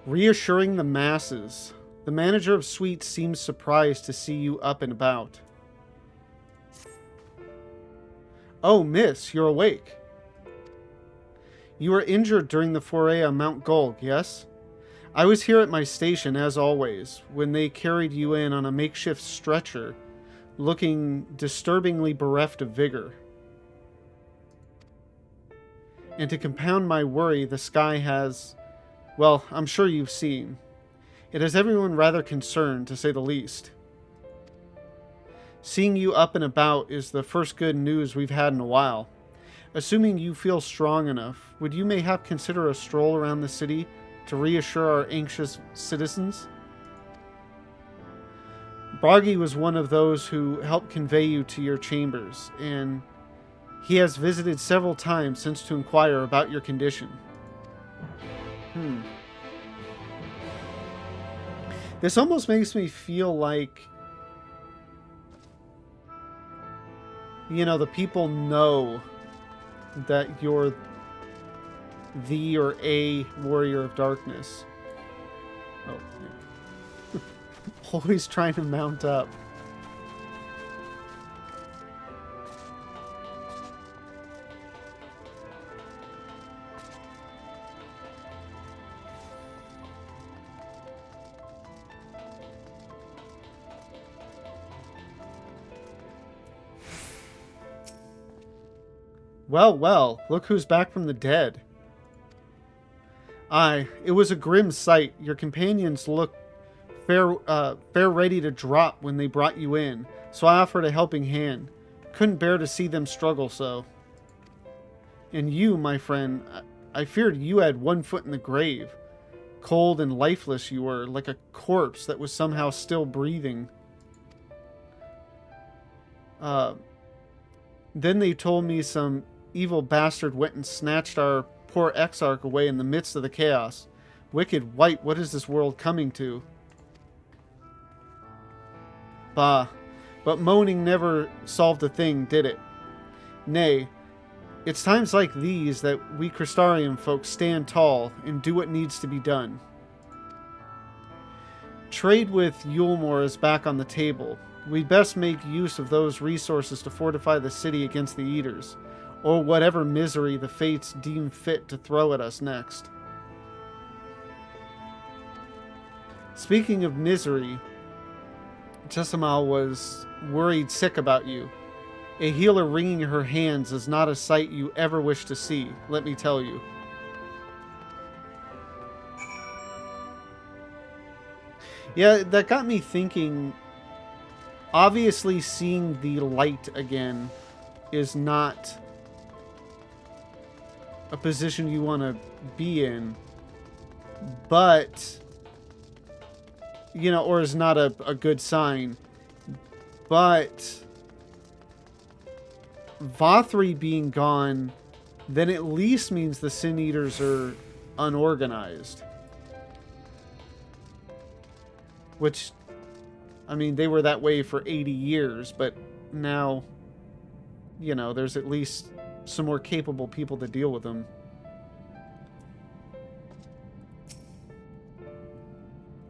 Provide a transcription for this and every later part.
Reassuring the masses. The manager of suites seems surprised to see you up and about. Oh, miss, you're awake. You were injured during the foray on Mount Gulg, yes? I was here at my station, as always, when they carried you in on a makeshift stretcher, looking disturbingly bereft of vigor. And to compound my worry, the sky has... well, I'm sure you've seen. It has everyone rather concerned, to say the least. Seeing you up and about is the first good news we've had in a while. Assuming you feel strong enough, would you mayhap consider a stroll around the city to reassure our anxious citizens? Bragi was one of those who helped convey you to your chambers, and he has visited several times since to inquire about your condition. This almost makes me feel like, you know, the people know that you're the or a warrior of darkness. Oh, yeah. Always trying to mount up. Well, well, look who's back from the dead. Aye, it was a grim sight. Your companions looked fair ready to drop when they brought you in, so I offered a helping hand. Couldn't bear to see them struggle so. And you, my friend, I feared you had one foot in the grave. Cold and lifeless you were, like a corpse that was somehow still breathing. Then they told me some evil bastard went and snatched our poor exarch away in the midst of the chaos. Wicked white, what is this world coming to? Bah, but moaning never solved a thing, did it? Nay, it's times like these that we Crystarian folks stand tall and do what needs to be done. Trade with Yulmore is back on the table. We'd best make use of those resources to fortify the city against the Eaters, or whatever misery the fates deem fit to throw at us next. Speaking of misery, Jessamine was worried sick about you. A healer wringing her hands is not a sight you ever wish to see, let me tell you. Yeah, that got me thinking. Obviously, seeing the light again is not a position you want to be in, but, you know, or is not a good sign. But Vothri being gone then at least means the Sin Eaters are unorganized. Which, I mean, they were that way for 80 years, but now, you know, there's at least some more capable people to deal with them.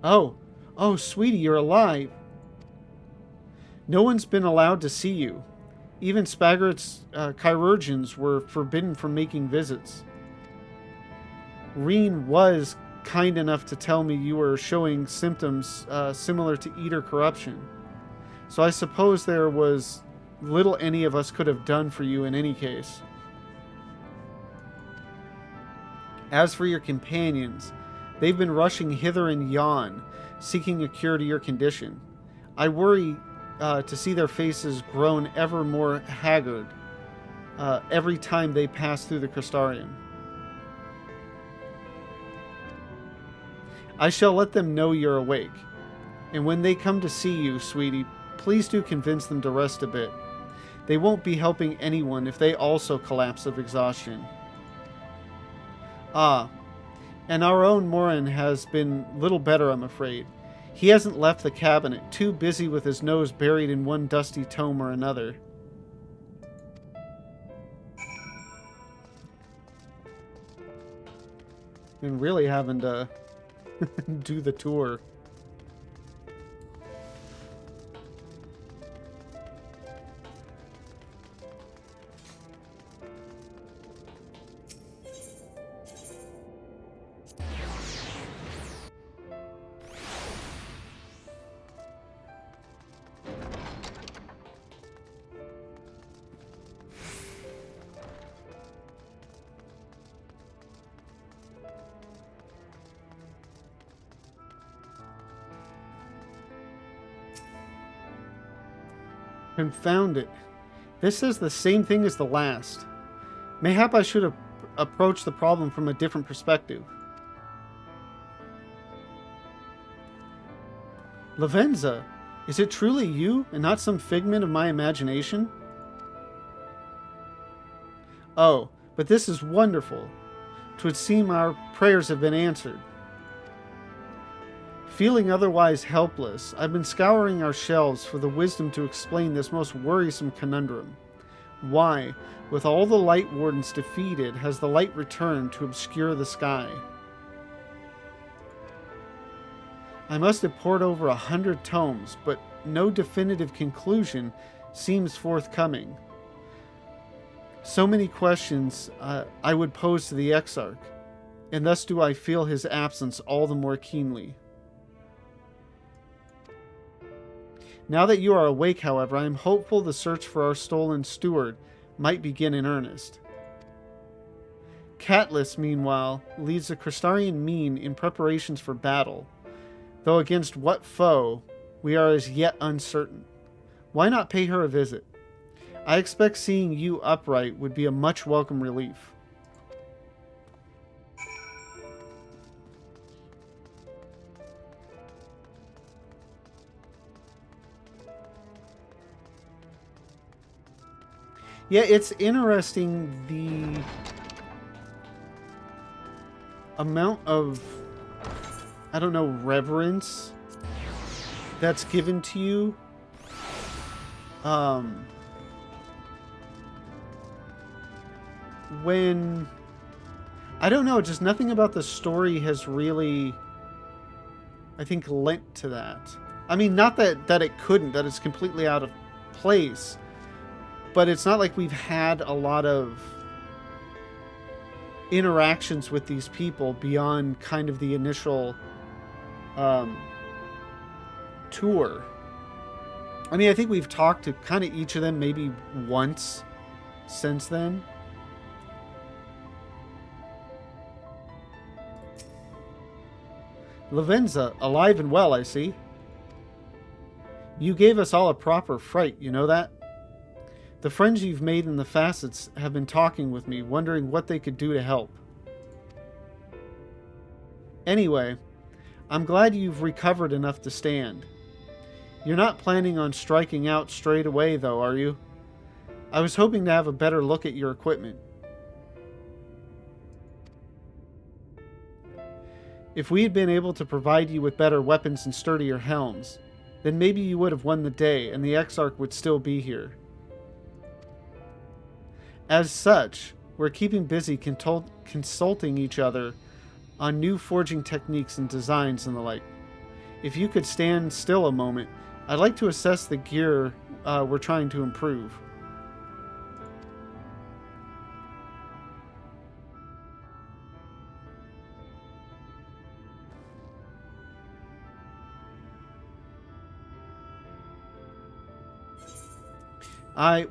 Oh, sweetie, you're alive. No one's been allowed to see you. Even Spaghett's chirurgeons were forbidden from making visits. Reen was kind enough to tell me you were showing symptoms similar to Eater corruption. So I suppose there was little any of us could have done for you in any case. As for your companions, they've been rushing hither and yon, seeking a cure to your condition. I worry to see their faces grown ever more haggard every time they pass through the Crystarium. I shall let them know you're awake, and when they come to see you, sweetie, please do convince them to rest a bit. They won't be helping anyone if they also collapse of exhaustion. Ah, and our own Morin has been little better, I'm afraid. He hasn't left the cabinet, too busy with his nose buried in one dusty tome or another. Been really having to Do the tour. Confound it. This says the same thing as the last. Mayhap I should have approached the problem from a different perspective. Lavenza, is it truly you and not some figment of my imagination? Oh, but this is wonderful. 'Twould seem our prayers have been answered. Feeling otherwise helpless, I've been scouring our shelves for the wisdom to explain this most worrisome conundrum. Why, with all the light wardens defeated, has the light returned to obscure the sky? I must have pored over 100 tomes, but no definitive conclusion seems forthcoming. So many questions I would pose to the Exarch, and thus do I feel his absence all the more keenly. Now that you are awake, however, I am hopeful the search for our stolen steward might begin in earnest. Catullus, meanwhile, leads the Crystarian Mean in preparations for battle, though against what foe we are as yet uncertain. Why not pay her a visit? I expect seeing you upright would be a much welcome relief. Yeah, it's interesting the amount of, I don't know, reverence that's given to you. When, I don't know, just nothing about the story has really, I think, lent to that. I mean, not that it couldn't, that it's completely out of place. But it's not like we've had a lot of interactions with these people beyond kind of the initial tour. I mean, I think we've talked to kind of each of them maybe once since then. Lavenza, alive and well, I see. You gave us all a proper fright, you know that? The friends you've made in the facets have been talking with me, wondering what they could do to help. Anyway, I'm glad you've recovered enough to stand. You're not planning on striking out straight away, though, are you? I was hoping to have a better look at your equipment. If we had been able to provide you with better weapons and sturdier helms, then maybe you would have won the day and the Exarch would still be here. As such, we're keeping busy consulting each other on new forging techniques and designs and the like. If you could stand still a moment, I'd like to assess the gear we're trying to improve.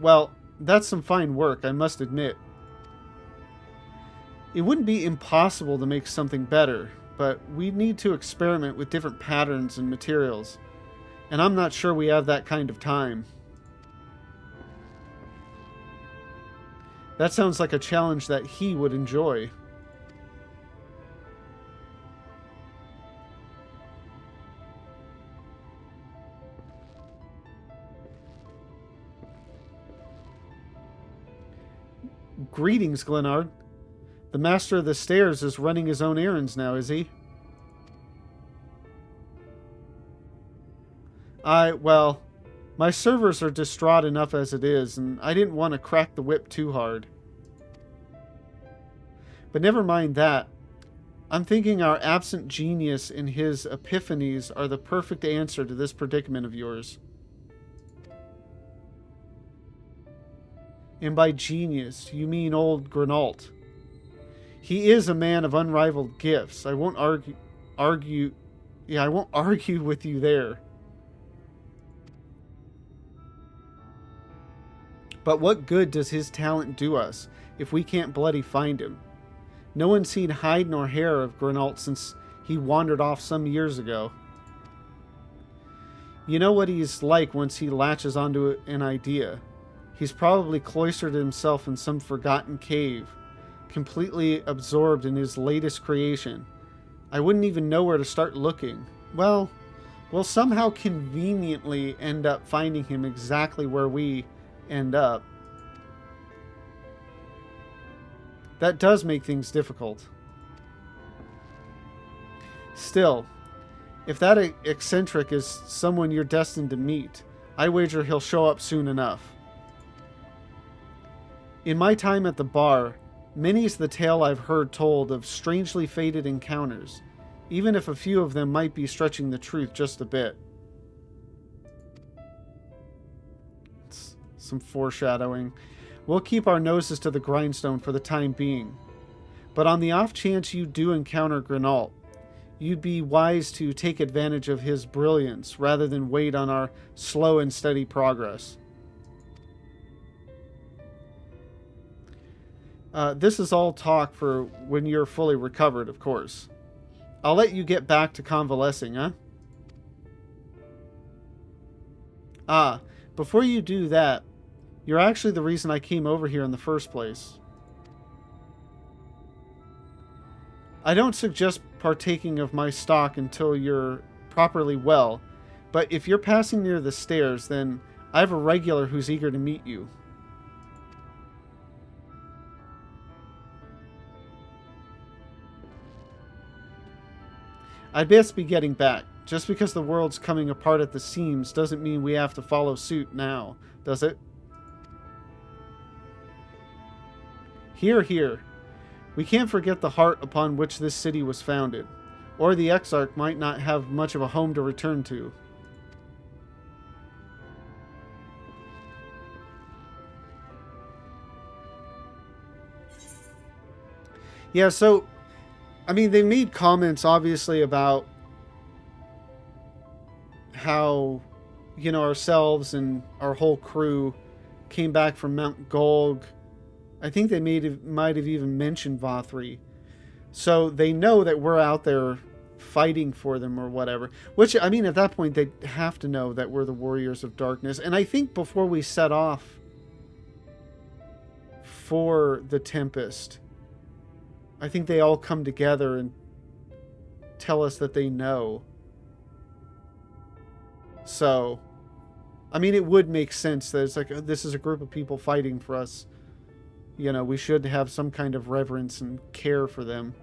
Well, that's some fine work, I must admit. It wouldn't be impossible to make something better, but we'd need to experiment with different patterns and materials, and I'm not sure we have that kind of time. That sounds like a challenge that he would enjoy. Greetings, Glenard. The Master of the Stairs is running his own errands now, is he? Well, my servers are distraught enough as it is, and I didn't want to crack the whip too hard. But never mind that. I'm thinking our absent genius and his epiphanies are the perfect answer to this predicament of yours. And by genius, you mean old Grenault. He is a man of unrivaled gifts. I won't argue with you there. But what good does his talent do us if we can't bloody find him? No one's seen hide nor hair of Grenault since he wandered off some years ago. You know what he's like once he latches onto an idea. He's probably cloistered himself in some forgotten cave, completely absorbed in his latest creation. I wouldn't even know where to start looking. Well, we'll somehow conveniently end up finding him exactly where we end up. That does make things difficult. Still, if that eccentric is someone you're destined to meet, I wager he'll show up soon enough. In my time at the bar, many's the tale I've heard told of strangely fated encounters, even if a few of them might be stretching the truth just a bit. It's some foreshadowing. We'll keep our noses to the grindstone for the time being. But on the off chance you do encounter Grenault, you'd be wise to take advantage of his brilliance rather than wait on our slow and steady progress. This is all talk for when you're fully recovered, of course. I'll let you get back to convalescing, huh? Before you do that, you're actually the reason I came over here in the first place. I don't suggest partaking of my stock until you're properly well, but if you're passing near the stairs, then I have a regular who's eager to meet you. I'd best be getting back. Just because the world's coming apart at the seams doesn't mean we have to follow suit now, does it? Hear, hear. We can't forget the heart upon which this city was founded, or the Exarch might not have much of a home to return to. Yeah, so I mean, they made comments, obviously, about how, ourselves and our whole crew came back from Mount Golg. I think they might have even mentioned Vothri. So they know that we're out there fighting for them or whatever. Which, I mean, at that point, they have to know that we're the Warriors of Darkness. And I think before we set off for the Tempest, I think they all come together and tell us that they know. So, I mean, it would make sense that it's like, this is a group of people fighting for us. We should have some kind of reverence and care for them.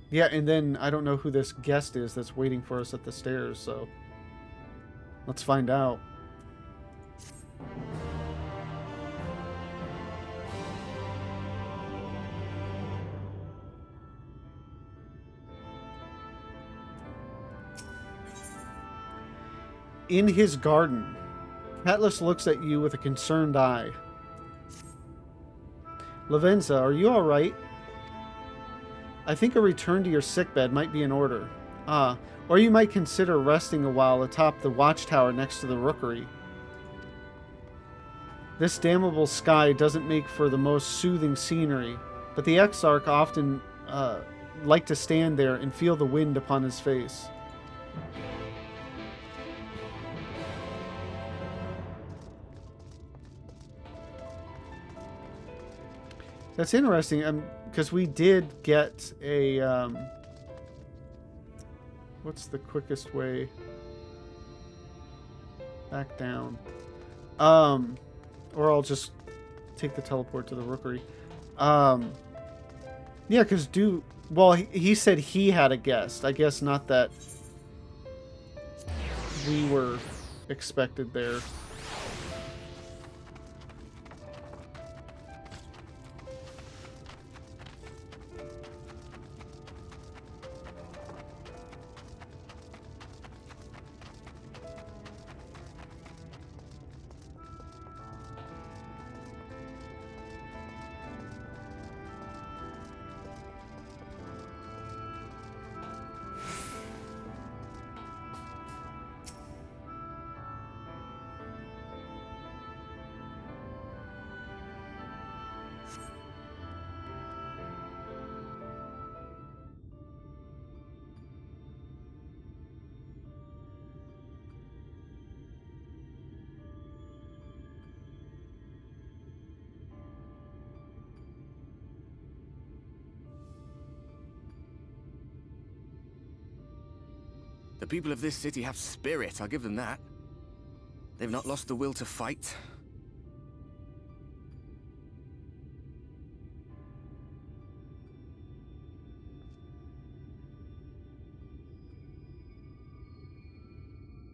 Yeah, and then I don't know who this guest is that's waiting for us at the stairs, so let's find out. In his garden, Atlas looks at you with a concerned eye. Lavenza, are you all right? I think a return to your sickbed might be in order. Or you might consider resting a while atop the watchtower next to the rookery. This damnable sky doesn't make for the most soothing scenery, but the Exarch often like to stand there and feel the wind upon his face. That's interesting, because we did get a, what's the quickest way back down? Or I'll just take the teleport to the rookery. Yeah, because he said he had a guest. I guess not that we were expected there. The people of this city have spirit, I'll give them that. They've not lost the will to fight.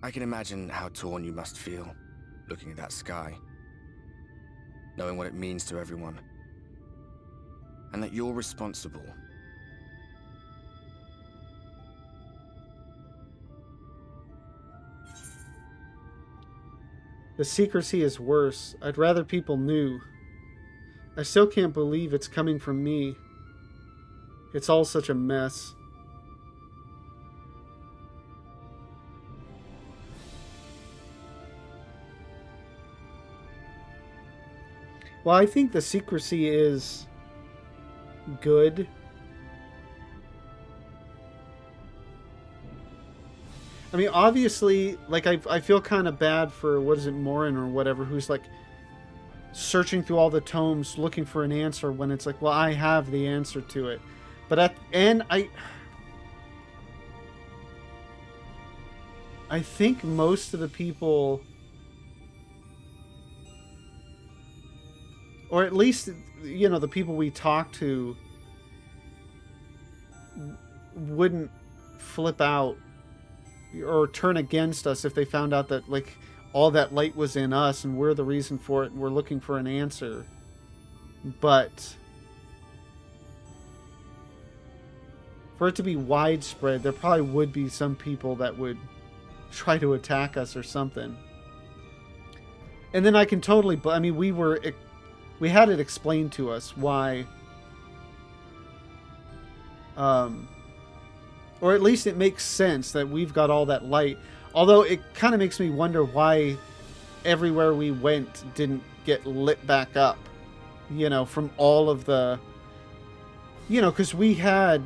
I can imagine how torn you must feel, looking at that sky, knowing what it means to everyone, and that you're responsible. The secrecy is worse. I'd rather people knew. I still can't believe it's coming from me. It's all such a mess. Well, I think the secrecy is good. I mean, obviously, like, I feel kind of bad for, what is it, Morin or whatever, who's, like, searching through all the tomes looking for an answer when it's like, well, I have the answer to it. But at the end, I think most of the people, or at least, you know, the people we talk to wouldn't flip out or turn against us if they found out that, like, all that light was in us and we're the reason for it and we're looking for an answer. But for it to be widespread, there probably would be some people that would try to attack us or something. And then I can totally, I mean, we had it explained to us why, or at least it makes sense that we've got all that light. Although it kind of makes me wonder why everywhere we went didn't get lit back up, you know, from all of the, you know, because we had,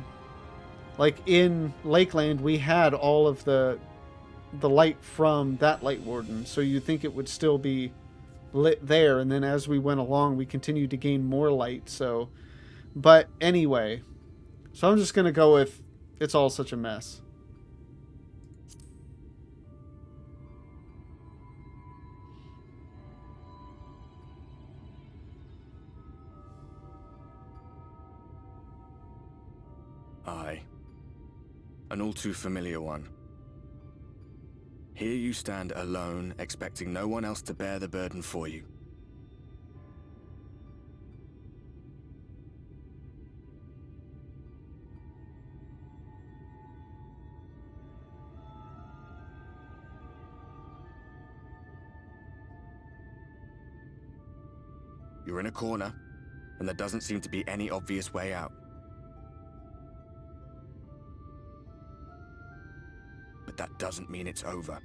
like, in Lakeland, we had all of the light from that light warden, so you'd think it would still be lit there, and then as we went along, we continued to gain more light, so, but anyway, so I'm just going to go with, it's all such a mess. Aye. An all too familiar one. Here you stand alone, expecting no one else to bear the burden for you. You're in a corner, and there doesn't seem to be any obvious way out. But that doesn't mean it's over.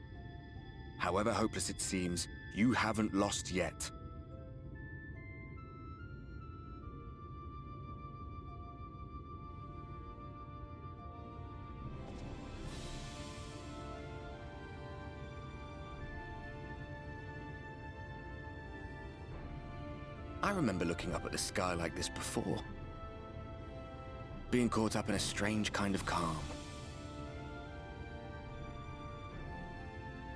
However hopeless it seems, you haven't lost yet. I remember looking up at the sky like this before. Being caught up in a strange kind of calm.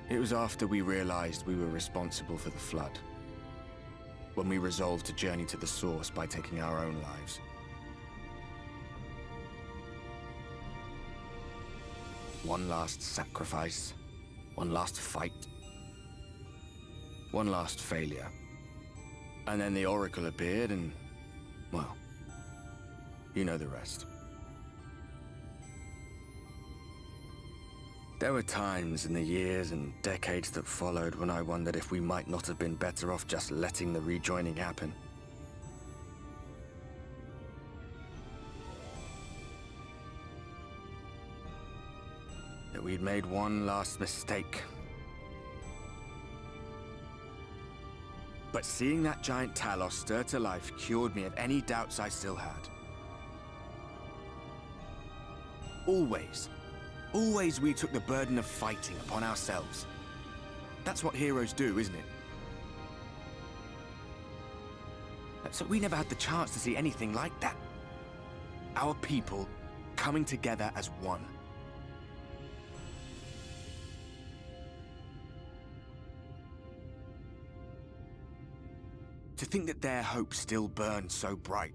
It was after we realized we were responsible for the flood. When we resolved to journey to the source by taking our own lives. One last sacrifice. One last fight. One last failure. And then the Oracle appeared and, well, you know the rest. There were times in the years and decades that followed when I wondered if we might not have been better off just letting the rejoining happen. That we'd made one last mistake. But seeing that giant Talos stir to life cured me of any doubts I still had. Always we took the burden of fighting upon ourselves. That's what heroes do, isn't it? So we never had the chance to see anything like that. Our people coming together as one. To think that their hope still burned so bright.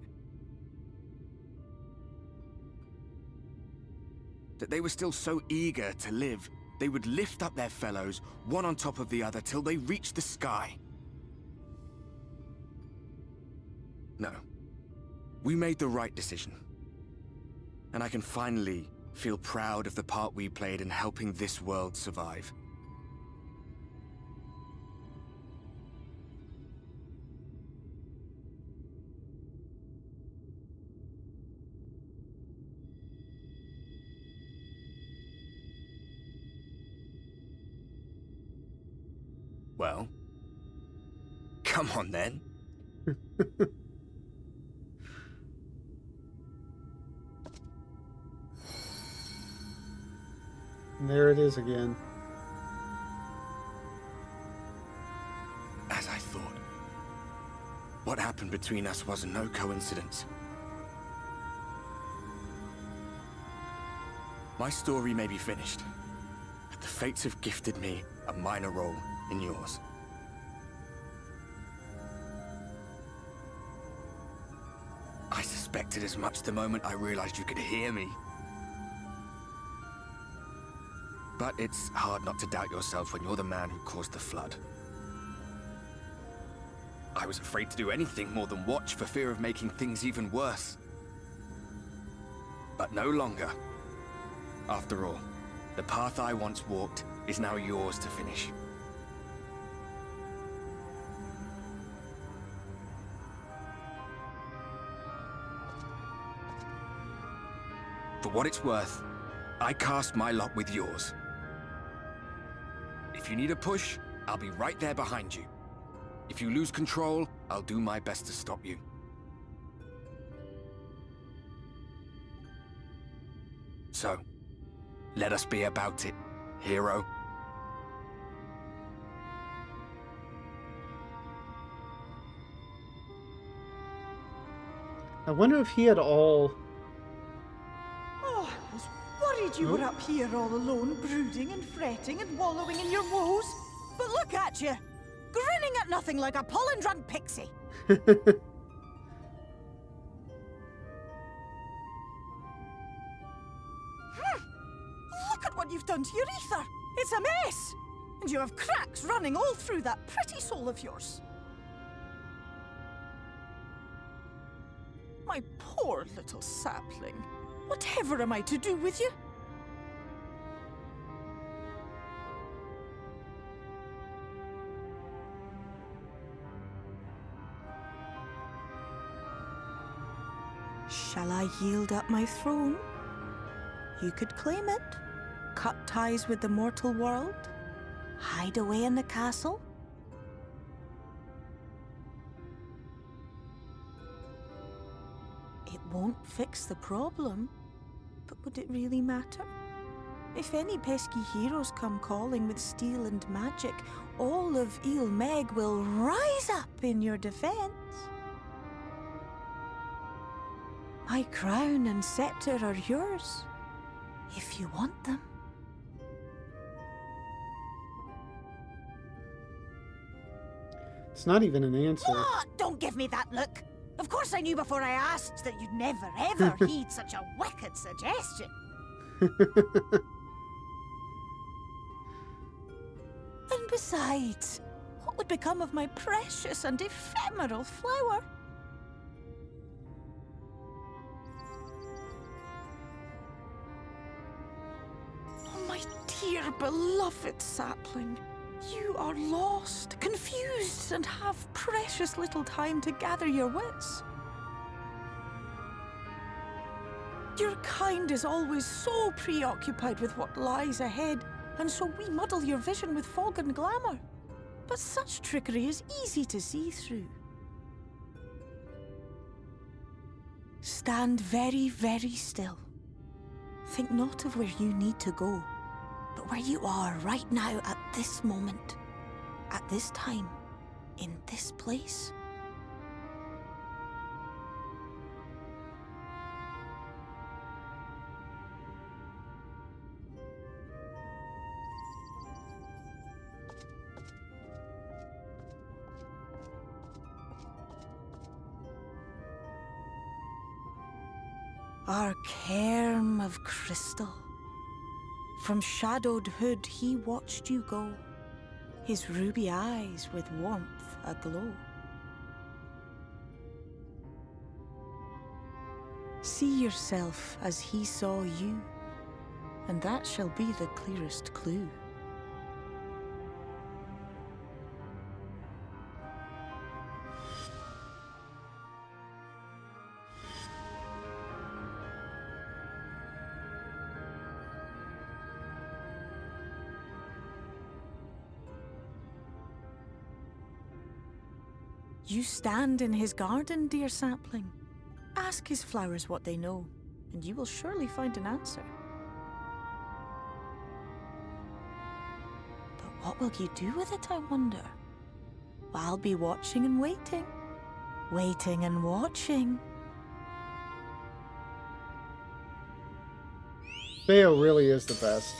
That they were still so eager to live, they would lift up their fellows, one on top of the other, till they reached the sky. No. We made the right decision. And I can finally feel proud of the part we played in helping this world survive. Well, come on then. And there it is again. As I thought. What happened between us was no coincidence. My story may be finished, but the fates have gifted me a minor role in yours. I suspected as much the moment I realized you could hear me. But it's hard not to doubt yourself when you're the man who caused the flood. I was afraid to do anything more than watch for fear of making things even worse. But no longer. After all, the path I once walked is now yours to finish. For what it's worth, I cast my lot with yours. If you need a push, I'll be right there behind you. If you lose control, I'll do my best to stop you. So, let us be about it, hero. I wonder if he had all... Oh, I was worried you were up here all alone, brooding and fretting and wallowing in your woes. But look at you, grinning at nothing like a pollen-drunk pixie. Look at what you've done to your ether. It's a mess. And you have cracks running all through that pretty soul of yours. My poor little sapling. Whatever am I to do with you? Shall I yield up my throne? You could claim it, cut ties with the mortal world, hide away in the castle. It won't fix the problem, but would it really matter? If any pesky heroes come calling with steel and magic, all of Eel Meg will rise up in your defense. My crown and scepter are yours, if you want them. It's not even an answer. Oh, don't give me that look. Of course I knew before I asked that you'd never, ever heed such a wicked suggestion. And besides, what would become of my precious and ephemeral flower? Oh, my dear beloved sapling. You are lost, confused, and have precious little time to gather your wits. Your kind is always so preoccupied with what lies ahead, and so we muddle your vision with fog and glamour. But such trickery is easy to see through. Stand very, very still. Think not of where you need to go, but where you are right now at this moment, at this time, in this place. our cairn of crystal. From shadowed hood he watched you go, his ruby eyes with warmth aglow. See yourself as he saw you, and that shall be the clearest clue. You stand in his garden, dear sapling. Ask his flowers what they know, and you will surely find an answer. But what will you do with it, I wonder? I'll be watching and waiting. Waiting and watching. Theo really is the best.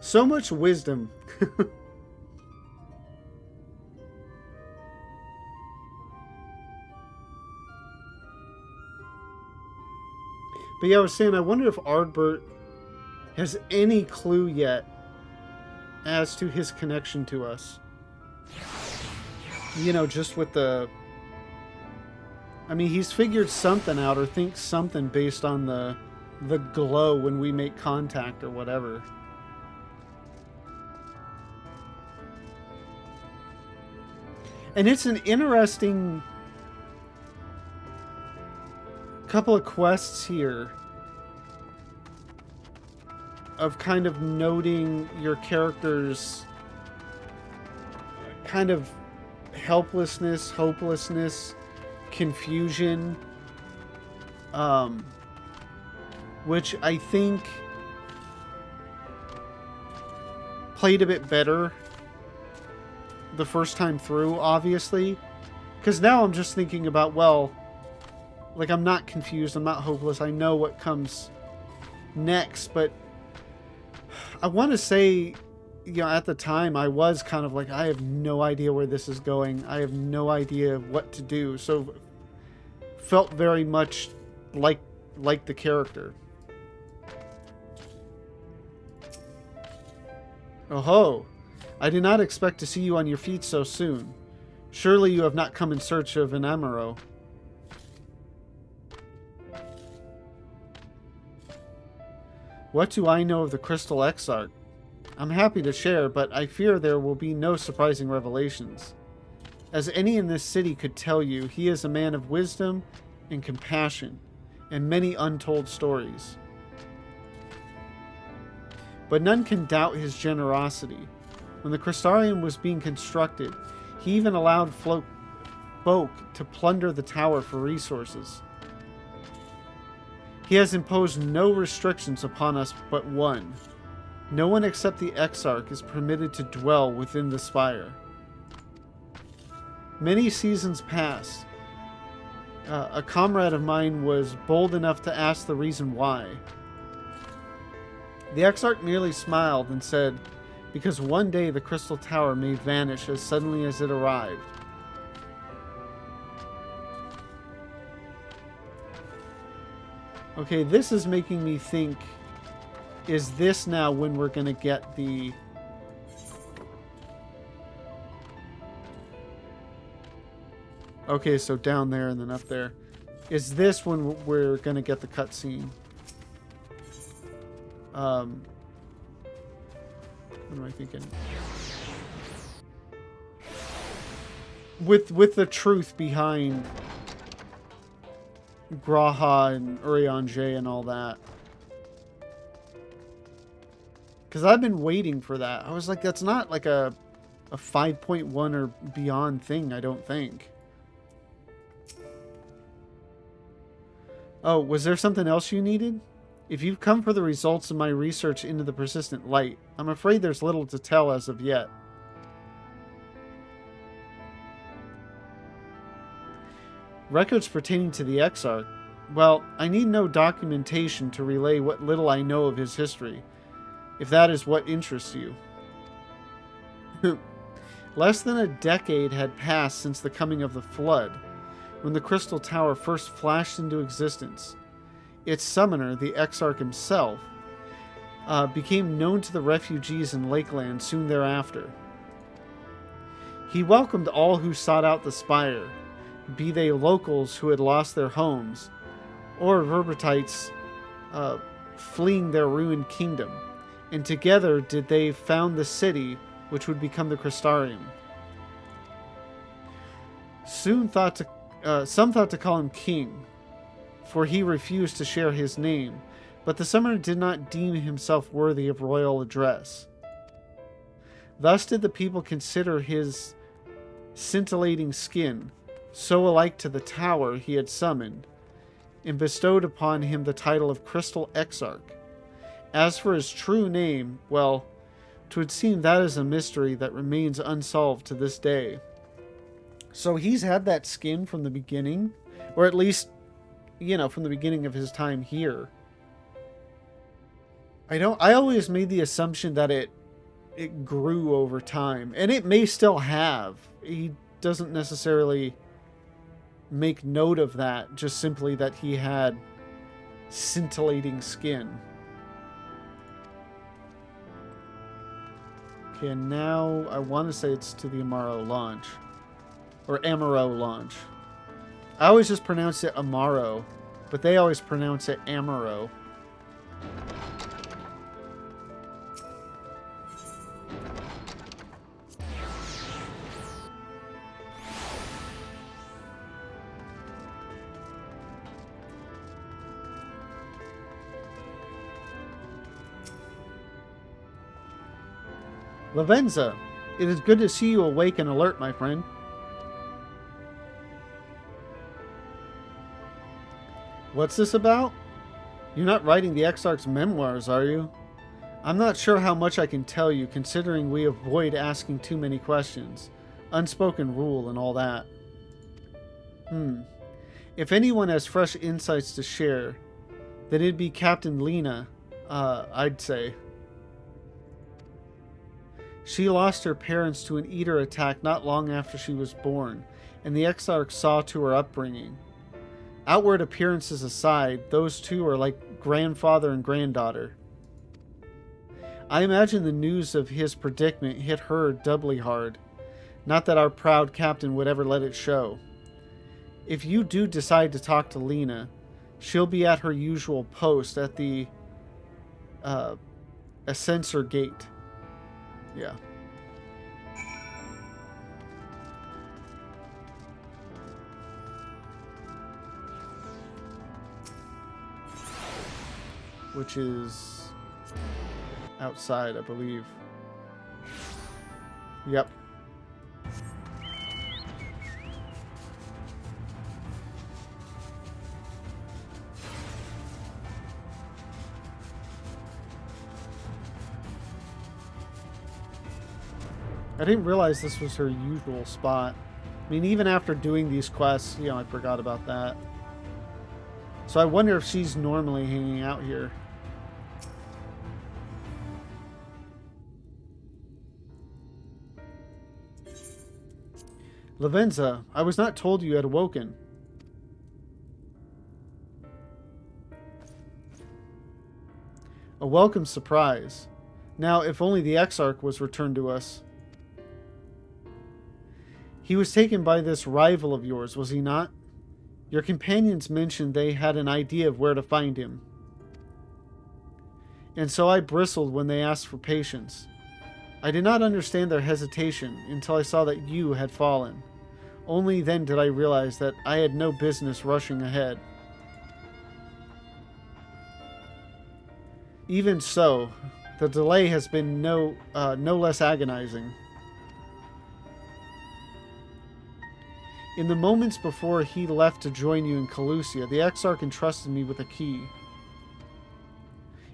So much wisdom. But yeah, I was saying, I wonder if Ardbert has any clue yet as to his connection to us. You know, just with the... I mean, he's figured something out or thinks something based on the glow when we make contact or whatever. And it's an interesting couple of quests here of kind of noting your character's kind of helplessness, hopelessness, confusion, which I think played a bit better the first time through, obviously, because now I'm just thinking about, well, like, I'm not confused, I'm not hopeless, I know what comes next, but I want to say, you know, at the time, I was kind of like, I have no idea where this is going, I have no idea what to do, so felt very much like the character. Oh ho! I did not expect to see you on your feet so soon. Surely you have not come in search of an Amaro. What do I know of the Crystal Exarch? I'm happy to share, but I fear there will be no surprising revelations. As any in this city could tell you, he is a man of wisdom and compassion, and many untold stories. But none can doubt his generosity. When the Crystarium was being constructed, he even allowed folk to plunder the tower for resources. He has imposed no restrictions upon us but one. No one except the Exarch is permitted to dwell within the spire. Many seasons passed. A comrade of mine was bold enough to ask the reason why. The Exarch merely smiled and said, because one day the Crystal Tower may vanish as suddenly as it arrived. Okay, this is making me think, is this now when we're going to get the... Okay, so down there and then up there. Is this when we're going to get the cutscene? What am I thinking? With the truth behind Graha and Urianger and all that. Because I've been waiting for that. I was like, that's not like a 5.1 or beyond thing, I don't think. Oh, was there something else you needed? If you've come for the results of my research into the persistent light, I'm afraid there's little to tell as of yet. Records pertaining to the Exarch. Well, I need no documentation to relay what little I know of his history, if that is what interests you. Less than a decade had passed since the coming of the Flood, when the Crystal Tower first flashed into existence. Its summoner, the Exarch himself, became known to the refugees in Lakeland soon thereafter. He welcomed all who sought out the spire, be they locals who had lost their homes, or Verbertites fleeing their ruined kingdom, and together did they found the city which would become the Crystarium. Some thought to call him king, for he refused to share his name, but the summoner did not deem himself worthy of royal address. Thus did the people consider his scintillating skin, so alike to the tower he had summoned, and bestowed upon him the title of Crystal Exarch. As for his true name, well, 'twould seem that is a mystery that remains unsolved to this day. So he's had that skin from the beginning, or at least, from the beginning of his time here. I always made the assumption that it grew over time, and it may still have. He doesn't necessarily make note of that, just simply that he had scintillating skin. Okay, and now I want to say it's to the Amaro launch. Or Amaro launch. I always just pronounce it Amaro, but they always pronounce it Amaro. Lavenza, it is good to see you awake and alert, my friend. What's this about? You're not writing the Exarch's memoirs, are you? I'm not sure how much I can tell you, considering we avoid asking too many questions. Unspoken rule and all that. If anyone has fresh insights to share, then it'd be Captain Lena, I'd say. She lost her parents to an eater attack not long after she was born, and the Exarch saw to her upbringing. Outward appearances aside, those two are like grandfather and granddaughter. I imagine the news of his predicament hit her doubly hard. Not that our proud captain would ever let it show. If you do decide to talk to Lena, she'll be at her usual post at the Ascensor Gate. Yeah. Which is outside, I believe. Yep. I didn't realize this was her usual spot. I mean, even after doing these quests, I forgot about that. So I wonder if she's normally hanging out here. Lavenza, I was not told you had awoken. A welcome surprise. Now, if only the Exarch was returned to us. He was taken by this rival of yours, was he not? Your companions mentioned they had an idea of where to find him. And so I bristled when they asked for patience. I did not understand their hesitation until I saw that you had fallen. Only then did I realize that I had no business rushing ahead. Even so, the delay has been no less agonizing. In the moments before he left to join you in Calusia, the Exarch entrusted me with a key.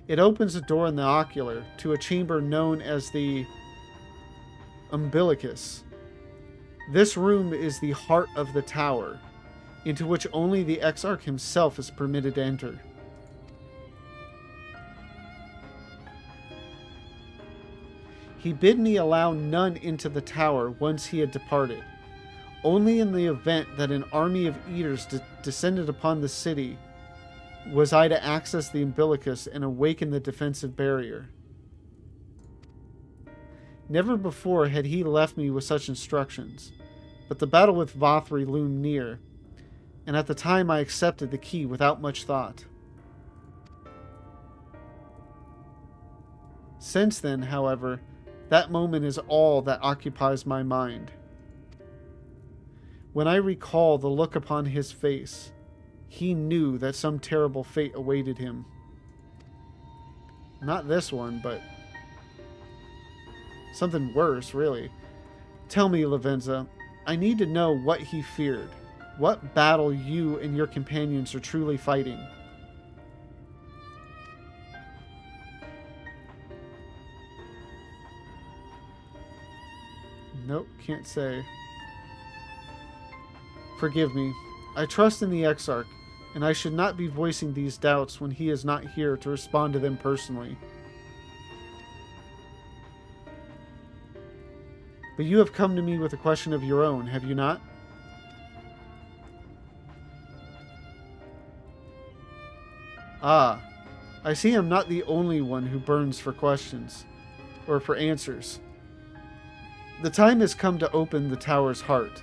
It opens a door in the ocular to a chamber known as the Umbilicus. This room is the heart of the tower, into which only the Exarch himself is permitted to enter. He bid me allow none into the tower once he had departed. Only in the event that an army of eaters descended upon the city was I to access the umbilicus and awaken the defensive barrier. Never before had he left me with such instructions, but the battle with Vothri loomed near, and at the time I accepted the key without much thought. Since then, however, that moment is all that occupies my mind. When I recall the look upon his face, he knew that some terrible fate awaited him. Not this one, but something worse, really. Tell me, Lavenza, I need to know what he feared. What battle you and your companions are truly fighting. Nope, can't say. Forgive me. I trust in the Exarch, and I should not be voicing these doubts when he is not here to respond to them personally. But you have come to me with a question of your own, have you not? Ah, I see I'm not the only one who burns for questions, or for answers. The time has come to open the tower's heart.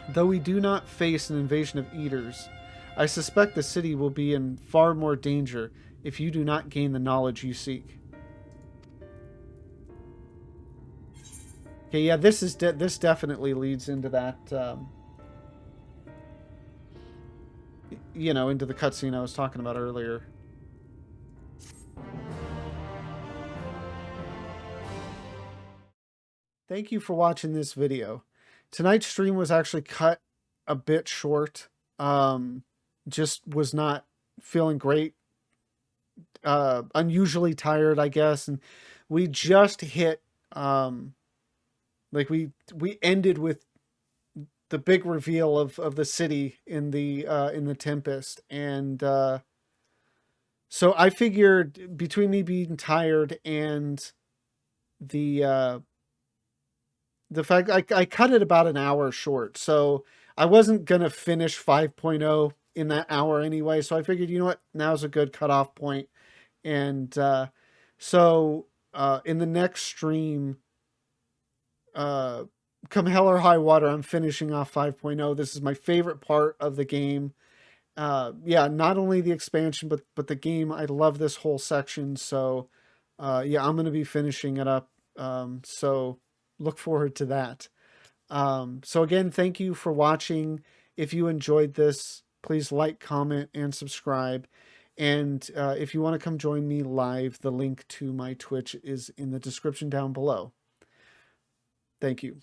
Though we do not face an invasion of eaters, I suspect the city will be in far more danger if you do not gain the knowledge you seek. Okay, yeah, this definitely leads into that, into the cutscene I was talking about earlier. Thank you for watching this video. Tonight's stream was actually cut a bit short. Just was not feeling great. Unusually tired, I guess. And we just hit, we ended with the big reveal of the city in the Tempest. And, so I figured between me being tired and the fact I cut it about an hour short, so I wasn't going to finish 5.0 in that hour anyway. So I figured, you know what, now's a good cutoff point. And so in the next stream, come hell or high water, I'm finishing off 5.0. This is my favorite part of the game. Yeah, not only the expansion, but the game. I love this whole section. So yeah, I'm going to be finishing it up. So look forward to that. So again, thank you for watching. If you enjoyed this, please like, comment, and subscribe. And if you want to come join me live, the link to my Twitch is in the description down below. Thank you.